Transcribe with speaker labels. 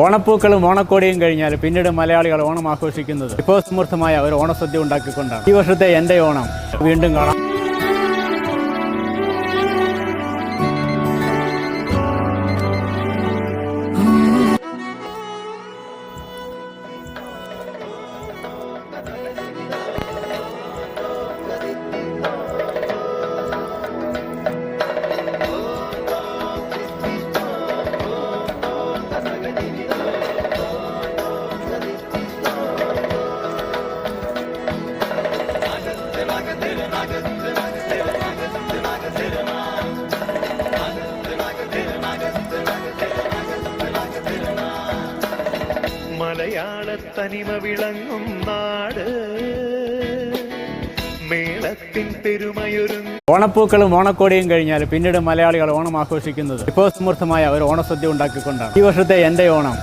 Speaker 1: ഓണപ്പൂക്കളും ഓണക്കോടിയും കഴിഞ്ഞാൽ പിന്നീട് മലയാളികൾ ഓണം ആഘോഷിക്കുന്നത് വിഭവസമൃദ്ധമായ ഒരു ഓണസദ്യ ഉണ്ടാക്കിക്കൊണ്ടാണ്. ഈ വർഷത്തെ എൻ്റെ ഓണം വീണ്ടും കാണാം.
Speaker 2: മലയാള തനിമ വിളങ്ങും നാട്, മേളത്തിൻ പെരുമയൊരു
Speaker 1: ഓണപ്പൂക്കളും ഓണക്കോടിയും കഴിഞ്ഞാൽ പിന്നീട് മലയാളികൾ ഓണം ആഘോഷിക്കുന്നത് വിഭവസമൃദ്ധമായ ഒരു ഓണസദ്യ ഉണ്ടാക്കിക്കൊണ്ടാണ്. ഈ വർഷത്തെ എൻ്റെ ഓണം